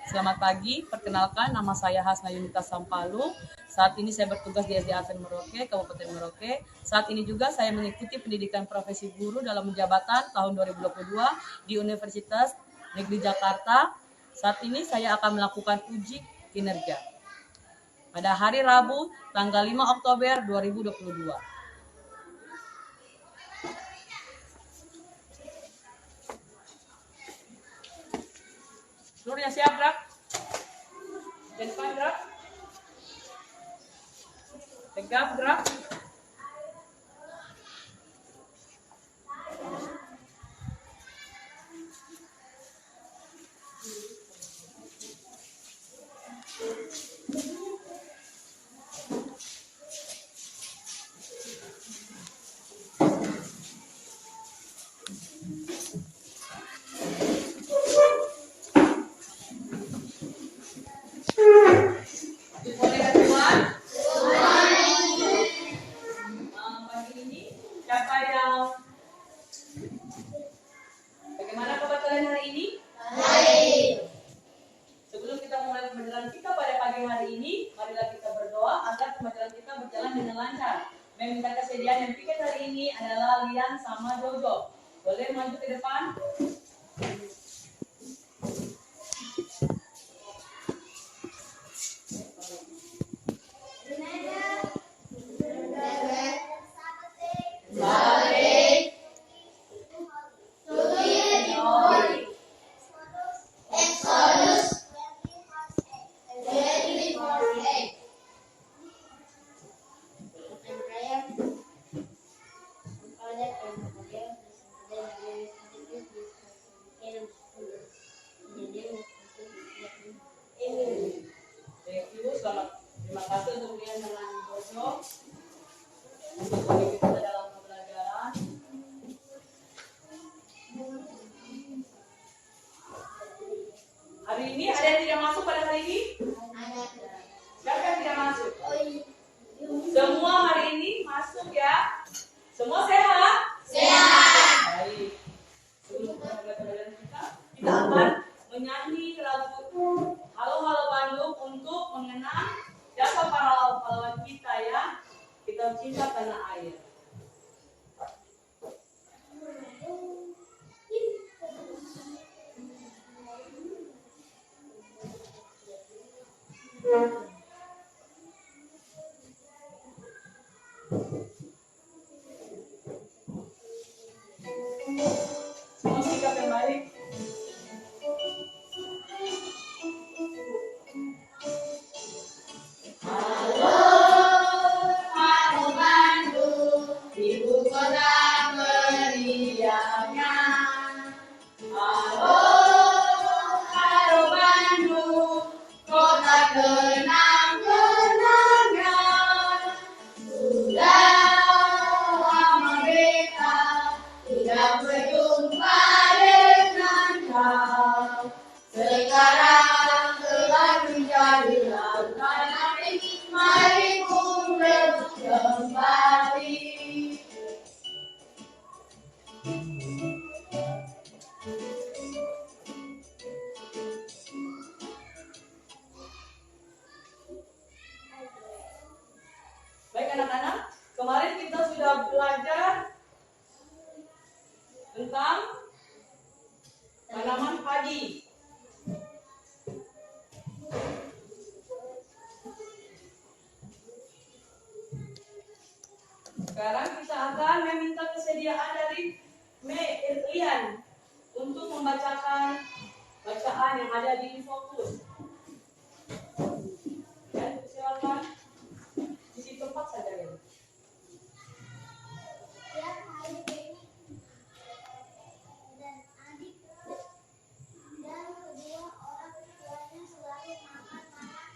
Selamat pagi, perkenalkan nama saya Hasna Yunita Sampalu. Saat ini saya bertugas di SD Advent Merauke, Kabupaten Merauke. Saat ini juga saya mengikuti pendidikan profesi guru dalam jabatan tahun 2022 di Universitas Negeri Jakarta. Saat ini saya akan melakukan uji kinerja pada hari Rabu, tanggal 5 Oktober 2022. Seluruhnya siap, gerak. Dan depan, gerak. Tegap, gerak. Bagaimana kabar kalian hari ini? Baik. Sebelum kita mulai pembelajaran kita pada pagi hari ini, marilah kita berdoa agar pembelajaran kita berjalan dengan lancar. Meminta kesediaan yang piket hari ini adalah Lian sama Jojo. Boleh maju ke depan? Terima kasih untuk Lian dengan Jojo untuk mengikuti kita dalam pembelajaran. Hari ini ada yang tidak masuk pada hari ini? Siapa yang tidak masuk? Semua hari ini masuk ya? Semua sehat? Sehat. Baik. Sebelum kita mulai pembelajaran kita akan menyanyi lagu Halo Halo Bandung untuk mengenang jasa para pahlawan kita ya. Kita cinta tanah air. Semua sikap yang baik. Baik anak-anak, kemarin kita sudah belajar tentang tanaman padi. Sekarang kita akan meminta kesediaan dari Lian untuk membacakan bacaan yang ada di Infokus. Dan silakan isi tempat saja ya. Dan adik dan kedua orang tuanya selalu makan-makan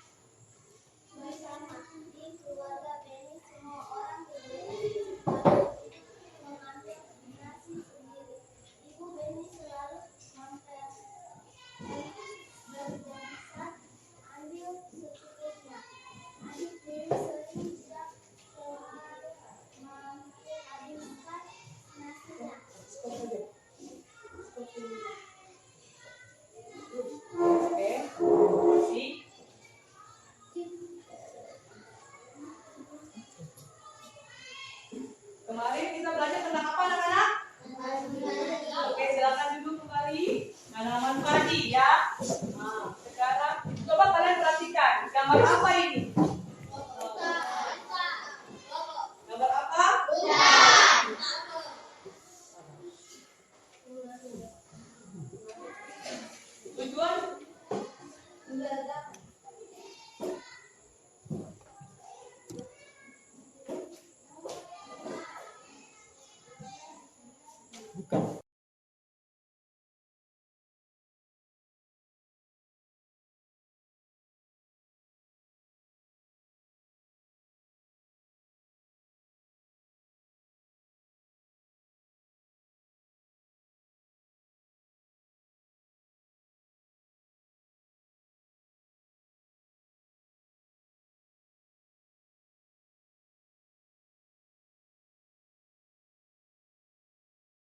bersama di keluarga Beni. Semua orang berbeda mengambil nasi sendiri. Ibu Beni selalu Bukan.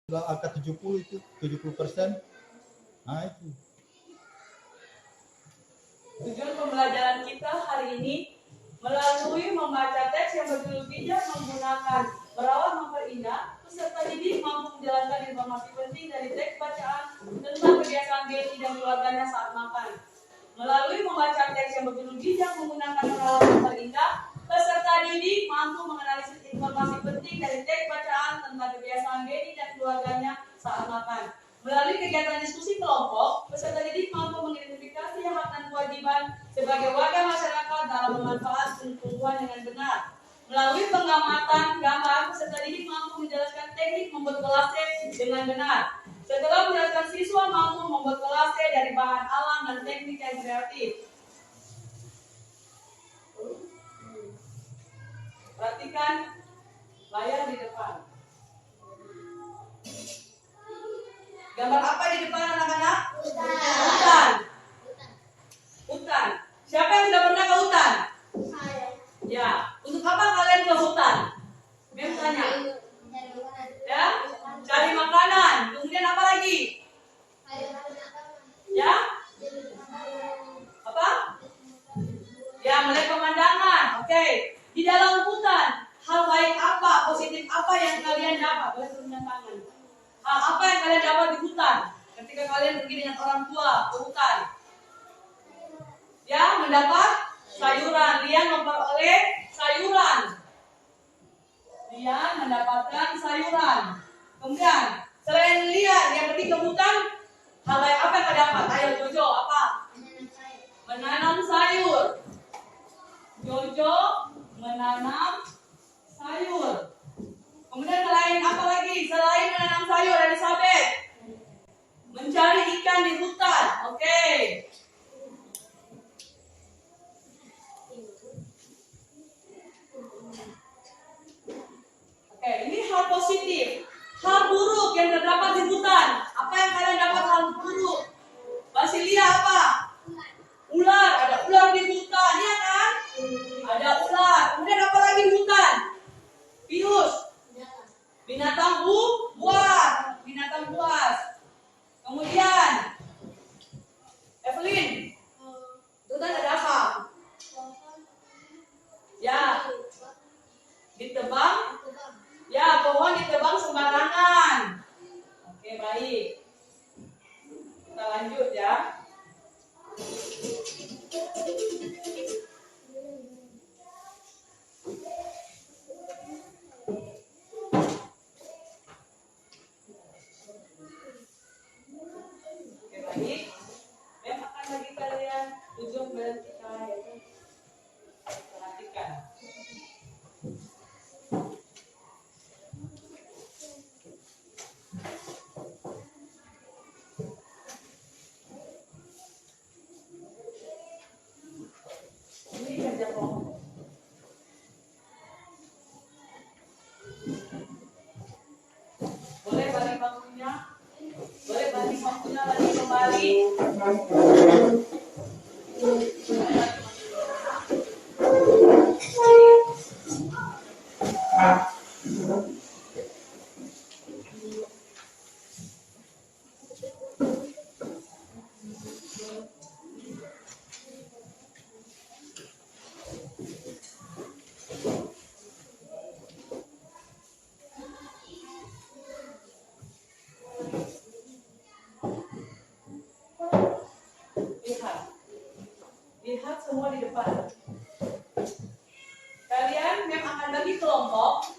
Angka 70 itu 70%. Nah itu. Tujuan pembelajaran kita hari ini melalui membaca teks yang begitu bijak menggunakan merawat memperindah, peserta didik mampu menjalankan informasi penting dari teks bacaan tentang kebiasaan Betty dan keluarganya saat makan. Melalui membaca teks yang begitu bijak menggunakan merawat memperindah, peserta didik mampu menganalisis informasi penting dari teks bacaan tentang kebiasaan Betty dan keluarganya saat makan. Melalui kegiatan diskusi kelompok, peserta didik mampu mengidentifikasi hak dan kewajiban sebagai warga masyarakat dalam memanfaatkan tumbuhan dengan benar. Melalui pengamatan gambar, peserta didik mampu menjelaskan teknik membuat kolase dengan benar. Setelah menjelaskan, siswa mampu membuat kolase dari bahan alam dan teknik yang kreatif. Perhatikan layar di depan. Gambar apa di depan anak-anak? Hutan. Hutan. Siapa yang sudah pernah ke hutan? Saya. Ya. Untuk apa kalian ke hutan? Mem tanya. Ya. Cari makanan. Kemudian apa lagi? Ya. Apa? Ya, melihat pemandangan. Oke. Di dalam hutan, hal baik apa, positif apa yang kalian dapat? Boleh turunkan tangan. Hal apa yang kalian dapat di hutan ketika kalian pergi dengan orang tua ke hutan? Ya, mendapat sayuran. Lian memperoleh sayuran. Lian mendapatkan sayuran. Kemudian, selain Lian yang pergi ke hutan, hal baik apa yang kalian dapat? Ayo Jojo, apa? Menanam sayur. Jojo menanam sayur. Kemudian selain apa lagi? Selain menanam sayur, Elizabeth mencari ikan di hutan. Oke. Oke, ini hal positif. Hal buruk yang terdapat di hutan. Apa yang kalian dapat hal buruk? Basilia apa? Ular. Ada ular di hutan, ya kan? Ada ular. Kemudian apa lagi di hutan? Virus. Binatang buas. Binatang buas. Kemudian Evelyn, itu kan ada apa? Ya, ditebang. Ya, pohon ditebang sembarangan. Oke, baik. Kita lanjut ya. Baik, Mem akan bagi kalian ujung berantika yaitu perhatikan. Ini kerja kelompok. Boleh balik waktunya? Boleh balik waktunya lagi kembali. Lihat semua di depan. Kalian memang akan bagi kelompok,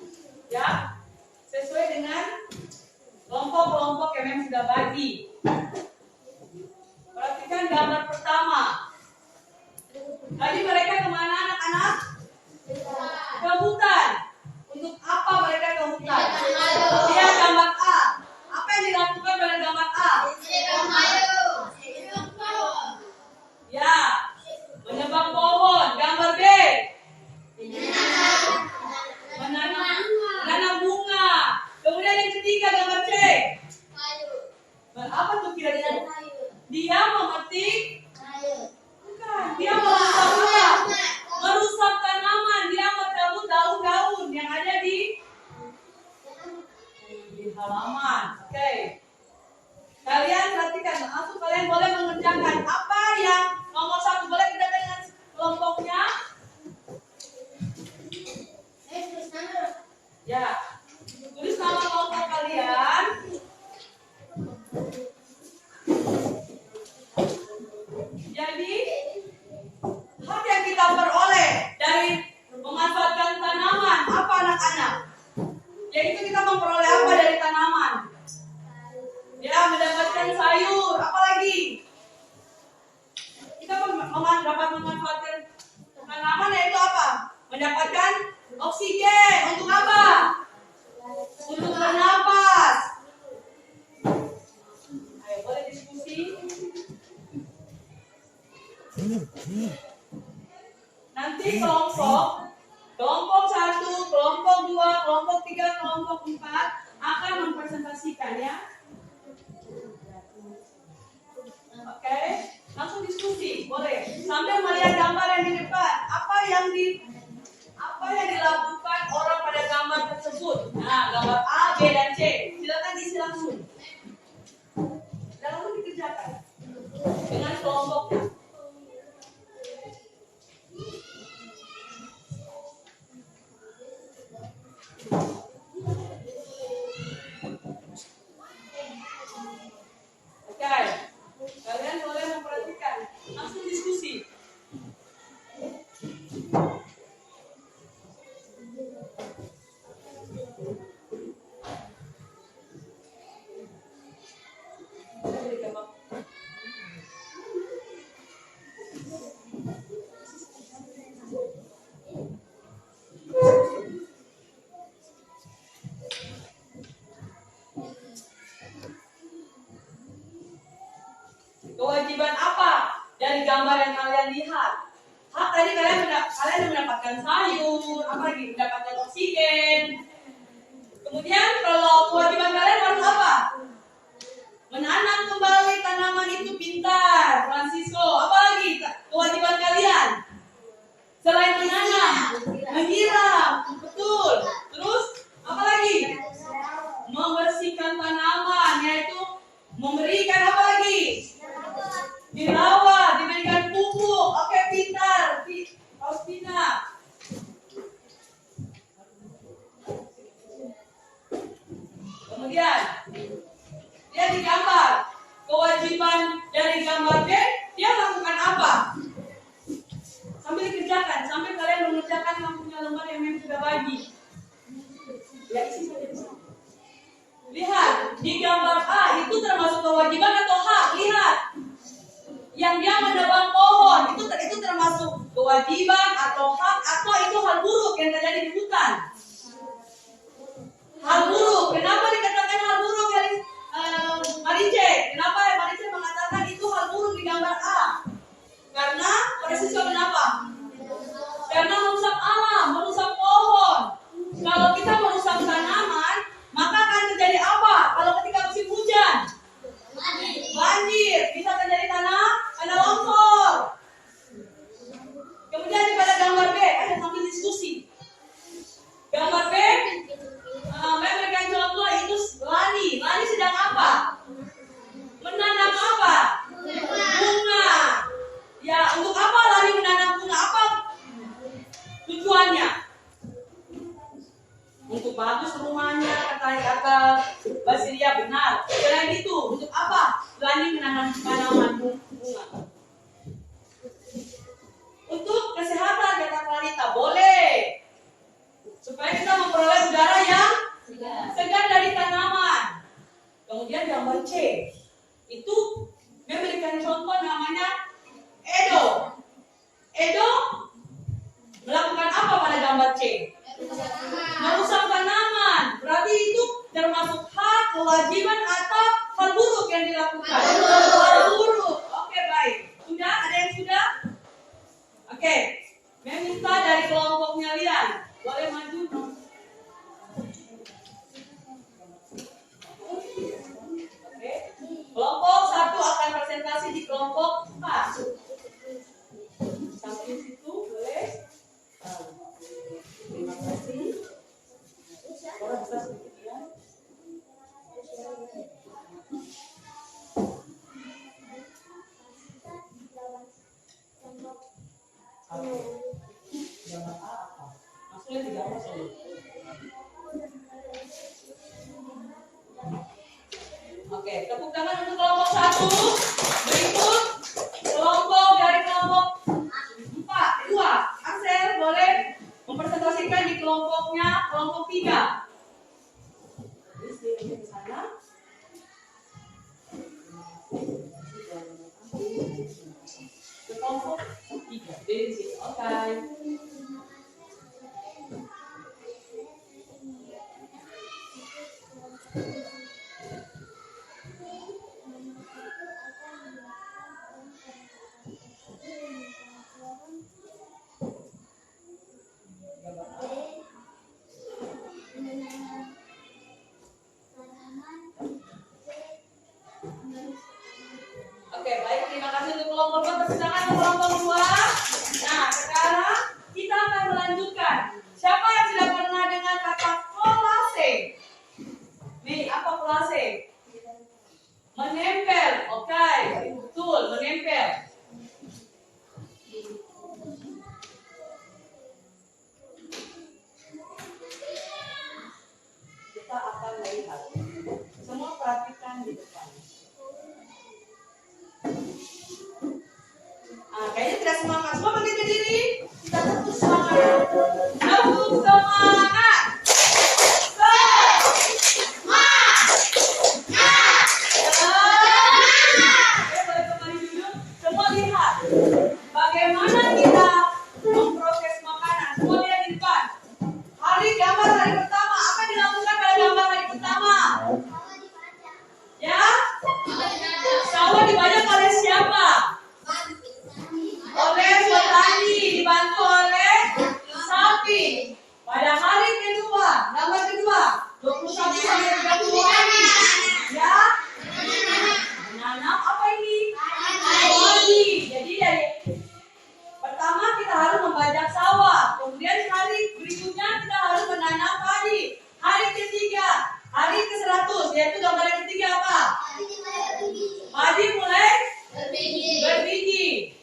ya, sesuai dengan kelompok-kelompok yang memang sudah bagi. Perhatikan gambar pertama. Tadi mereka kemana anak-anak? Ke hutan. Untuk apa mereka ke hutan? Lihat gambar A. Apa Ya, tulis nama kelompok kalian. Jadi, hak yang kita peroleh dari memanfaatkan tanaman apa anak-anak? Yaitu kita memperoleh apa dari tanaman? Ya, mendapatkan sayur. Apa lagi? Kita dapat memanfaatkan tanaman yaitu apa? Mendapatkan oksigen. Untuk apa? Untuk bernapas. Ayo, boleh diskusi. Nanti kelompok 1, kelompok 2, kelompok 3, kelompok 4 akan mempresentasikan ya. Oke, langsung diskusi, boleh. Sambil melihat gambar yang di depan, apa yang dilakukan orang pada gambar tersebut. Nah, gambar A, B, dan C. Silakan diisi langsung. Dan langsung dikerjakan dengan kelompoknya. Oke, kalian boleh memperhatikan. Langsung diskusi. Kewajiban apa dari gambar yang kalian lihat? Hak tadi kalian mendapatkan sayur, apa lagi? Mendapatkan oksigen. Kemudian kalau kewajiban kalian harus apa? Menanam kembali tanaman itu pintar, Francisco. Apa lagi kewajiban kalian? Selain menanam, menyiram, betul. Terus apa lagi? Membersihkan tanaman, yaitu memberikan apa lagi? Dirawat, diberikan pupuk. Oke, pintar. Faustina. Kemudian dia digambar. Kewajiban dari gambar B, dia lakukan apa? Sambil dikerjakan, sampai kalian mengerjakan yang punya lembar yang memang sudah bagi. Ya, isi saja di sini. Lihat, di gambar A itu termasuk kewajiban atau hak? Lihat. Yang dia menebang pohon itu termasuk kewajiban atau hak atau itu hal buruk yang terjadi di hutan? Hal buruk. Kenapa dikatakan hal buruk dari Marice? Kenapa Marice mengatakan itu hal buruk di gambar A? Karena Francisco kenapa? Karena merusak alam, merusak pohon. Kalau kita merusak tanaman, maka akan terjadi apa? Kalau ketika musim hujan, banjir, bisa terjadi tanah longsor. Kemudian pada gambar B, ada sambil diskusi. Gambar B, memberikan contoh itu Lani. Lani sedang apa? Menanam apa? Bunga. Ya, untuk apa Lani menanam bunga? Apa tujuannya? Untuk bagus rumahnya, kata Basilia benar. Selain itu, untuk apa Lani menanam tanaman bunga? Untuk kesehatan, kata Clarita, boleh. Supaya kita memperoleh udara yang segar dari tanaman. Kemudian gambar C, itu memberikan contoh namanya Edo. Edo melakukan apa pada gambar C? Merusak tanaman. Berarti itu termasuk hak, kewajiban atau hal buruk yang dilakukan? Hal buruk. Oke, baik. Sudah? Ada yang sudah? Oke. Meminta dari kelompoknya Lian. Boleh maju? Oke. Kelompok 1 akan presentasi di kelompok 4. Sampai situ boleh? Terima kasih. Orang bisa sedikit ya. Gambar A apa? Maksudnya di gambar solo. Oke, tepuk tangan untuk kelompok 1. Berikut kelompok dari kelompok 2. Axel boleh mempresentasikan di kelompoknya kelompok 3. Ke sana. Ke kelompok 3. Di sini. Oke. Oke, baik. Terima kasih untuk kelompok 2. Tepuk tangan untuk kelompok 2. Nah, sekarang kita akan melanjutkan. Siapa yang sudah pernah dengar kata kolase? Nih, apa kolase? Menempel. Oke, betul, menempel. Kita akan melihat. Semua perhatikan di depan. Kayaknya tidak semangat. Semua bangkit berdiri. Kita tepuk semangat. Tepuk semangat. Boleh kembali duduk. Semua lihat. Bagaimana kita memproses makanan. Semua lihat di depan. Gambar hari pertama. Apa yang dilakukan pada gambar hari pertama? Ya? Sawah dibajak oleh siapa? Oleh petani, dibantu oleh sapi. Pada hari kedua, gambar kedua, 21 sampai 30 hari. Ya? Menanam apa ini? Padi. Jadi dari pertama kita harus membajak sawah. Kemudian hari berikutnya kita harus menanam padi. Hari ketiga, hari ke-100, yaitu gambar yang ketiga apa? Padi mulai berbiji.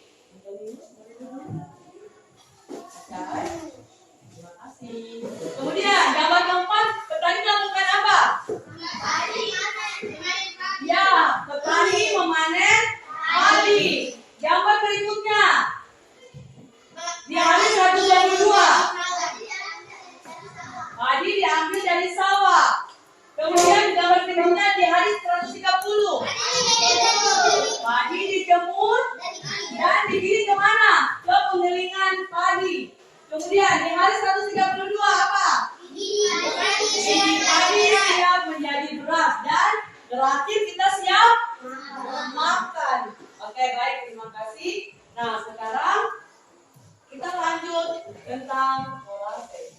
Terima kasih. Kemudian gambar keempat, petani melakukan apa? Ya, petani memanen padi. Gambar berikutnya, di hari 122, padi diambil dari sawah. Kemudian gambar berikutnya di hari 130, padi dijemur dan digiling kemana? Ke penggilingan padi. Kemudian di hari 132 apa? Biji padi siap menjadi beras dan terakhir kita siap makan. Oke, baik, terima kasih. Nah, sekarang kita lanjut tentang kolase.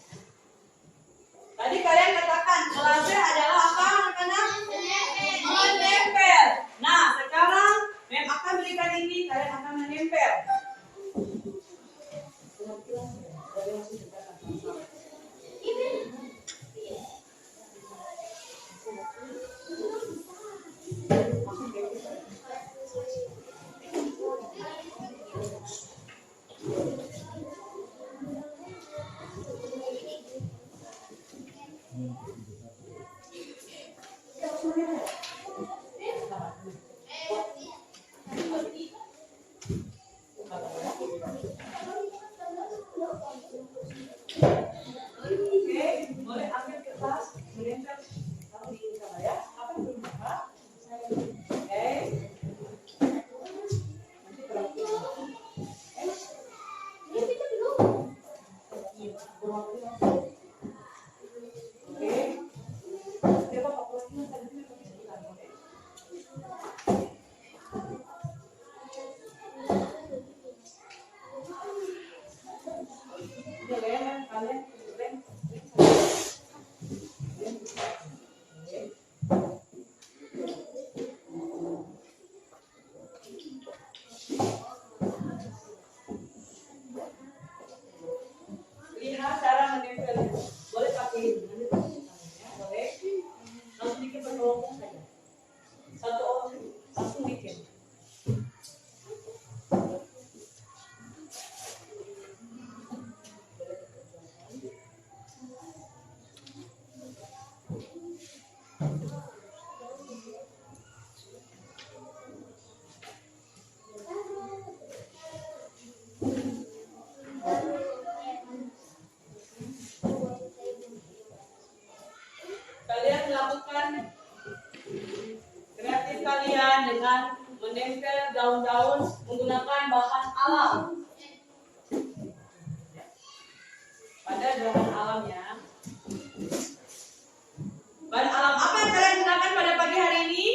Tadi kalian katakan kolase adalah apa, anak-anak? Menempel. Nah, sekarang Mem akan berikan ini, kalian akan menempel. Boleh ambil kertas, menempel taruh di sana ya. Apa yang belum dapat? Oke. Nanti berarti. Oke. Coba Pak Plasnya tadi pakai sekitar, boleh? Kalian lihat cara menempel. Kalian melakukan kreatif kalian dengan menempel daun-daun menggunakan bahan alam. Pada bahan alam ya. Bahan alam apa yang kalian gunakan pada pagi hari ini?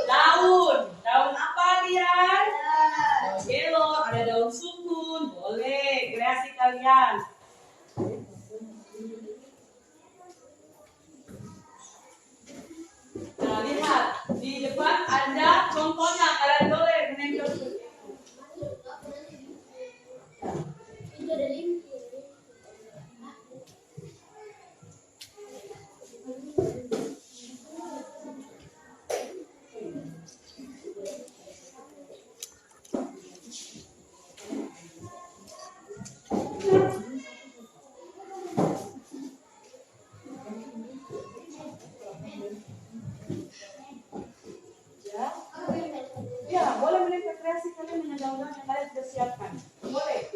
Daun. Daun apa kalian? Kelor, ada daun sukun. Boleh, kreasi kalian. Nah, lihat. Di depan ada contohnya. Kalian boleh menempel seperti itu. Ya, boleh menempel kreasi kalian dengan daun-daun yang kalian sudah siapkan. Boleh.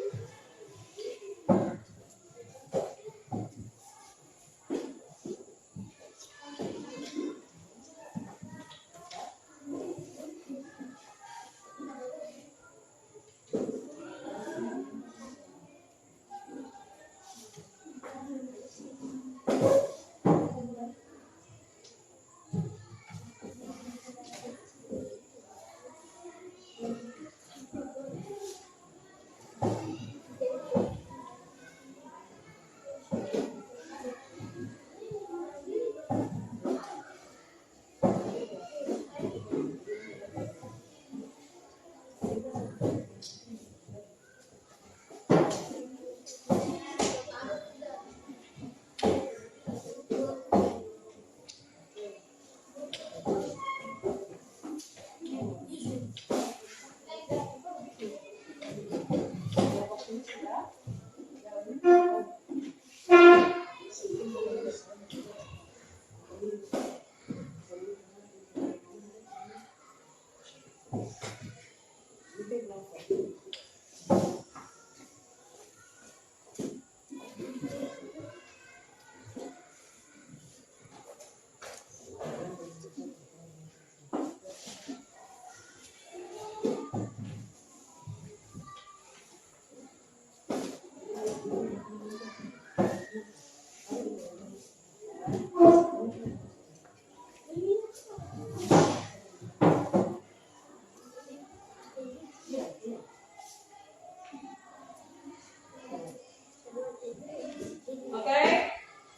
Oke,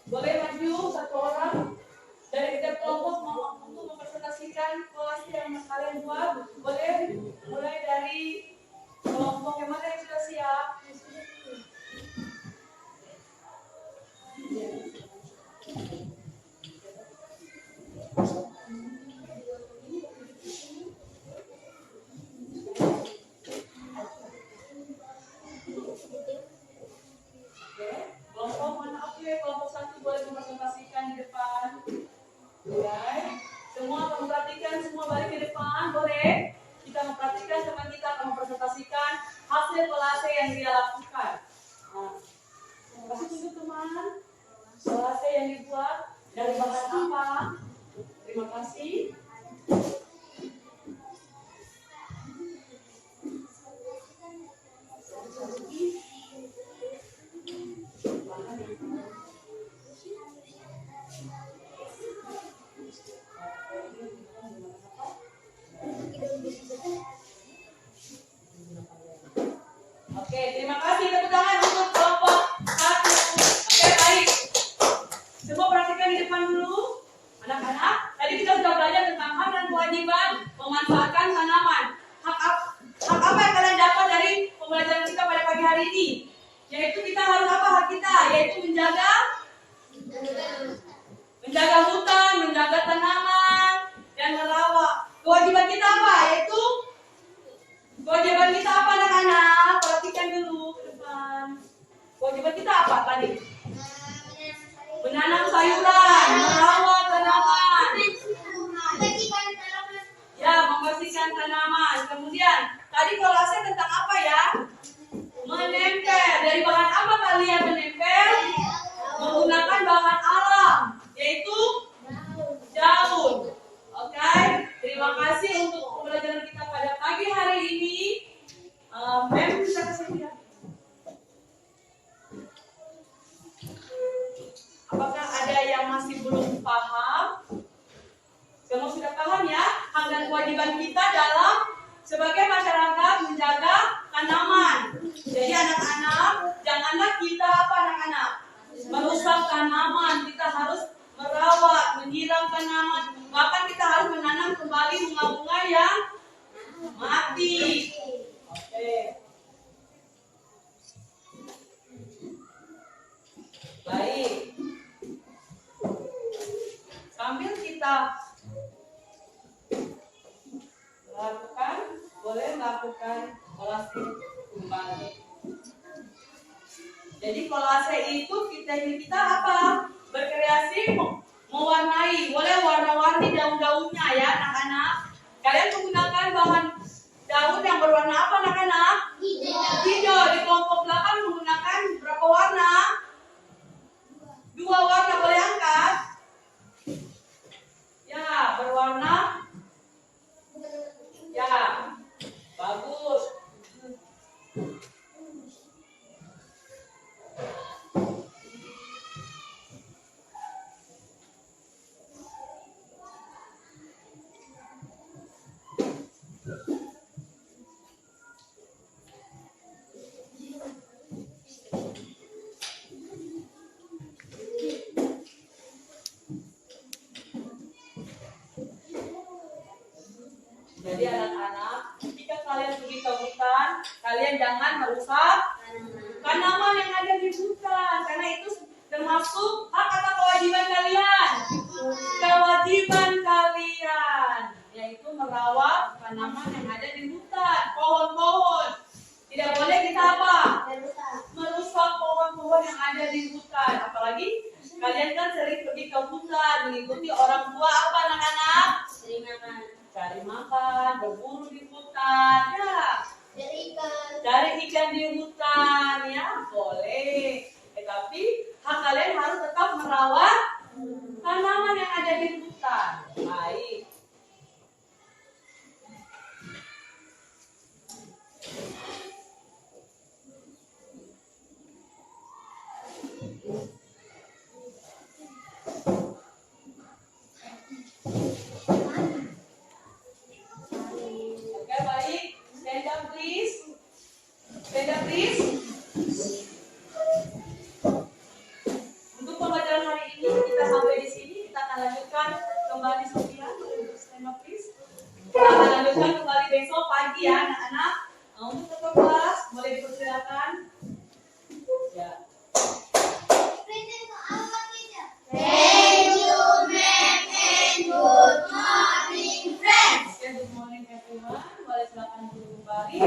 boleh maju satu orang dari tiap kelompok untuk mempresentasikan kolase yang kalian buat. Boleh mulai dari kelompok yang mana yang sudah siap. Kelompok mana? Oke, kelompok satu boleh mempresentasikan di depan. Mulai. Semua kamu perhatikan, semua balik ke depan, boleh? Kita memperhatikan teman kita akan mempresentasikan hasil kolase yang dia lakukan. Nah, kasih tunjuk teman. Kolase yang dibuat dari bahan apa? Terima kasih. Oke, terima kasih. Tepuk tangan untuk kelompok satu. Oke, baik. Semua perhatikan di depan dulu. Anak-anak, tadi kita sudah belajar tentang hak dan kewajiban memanfaatkan tanaman. Hak apa yang kalian dapat dari pembelajaran kita pada pagi hari ini? Yaitu kita harus apa hak kita? Yaitu menjaga hutan, menjaga tanaman, dan merawat. Kewajiban kita apa? Yaitu kewajiban kita apa anak-anak? Perhatikan dulu ke depan. Kewajiban kita apa tadi? Menanam sayuran, merawat tanaman. dengan tanaman. Kemudian tadi kolase tentang apa ya? Menempel. Dari bahan apa kalian menempel? Menggunakan bahan alam, yaitu daun. Oke, terima kasih untuk pembelajaran kita pada pagi hari ini. Mem bisa kesini ya. Apakah ada yang masih belum paham? Semua sudah paham ya? Hak dan kewajiban kita dalam sebagai masyarakat menjaga tanaman. Jadi anak-anak, janganlah kita apa anak-anak? Merusak tanaman. Kita harus merawat, menyiram tanaman. Bahkan kita harus menanam kembali bunga-bunga yang mati. Oke. Baik. Sambil kita lakukan, boleh melakukan kolase kembali. Jadi kolase itu kita apa? Berkreasi, mewarnai. Boleh warna-warni daun-daunnya ya anak-anak. Kalian menggunakan bahan daun yang berwarna apa anak-anak? Hijau. Di kelompok belakang menggunakan berapa warna? 2 warna, boleh angkat? Ya, berwarna. Ya, bagus. Jadi anak-anak, ketika kalian pergi ke hutan, kalian jangan merusak tanaman yang ada di hutan, karena itu termasuk hak atau kewajiban kalian. Kewajiban kalian yaitu merawat tanaman yang ada di hutan, pohon-pohon. Tidak boleh kita apa? Merusak pohon-pohon yang ada di hutan. Apalagi kalian kan sering pergi ke hutan, mengikuti orang tua apa anak-anak? Cari makan, berburu di hutan, ya. Cari ikan di hutan, ya boleh. Tetapi hak kalian harus tetap merawat tanaman yang ada di hutan. Baik. Stand up, please. Untuk pembelajaran hari ini kita sampai di sini. Kita akan lanjutkan kembali Sofia. Stand up, please. Kita akan lanjutkan kembali besok pagi ya anak-anak. Untuk ketua kelas boleh dipersilakan. Ya. Thank you, ma'am, and good morning, friends. Good morning everyone. Boleh silakan duduk kembali.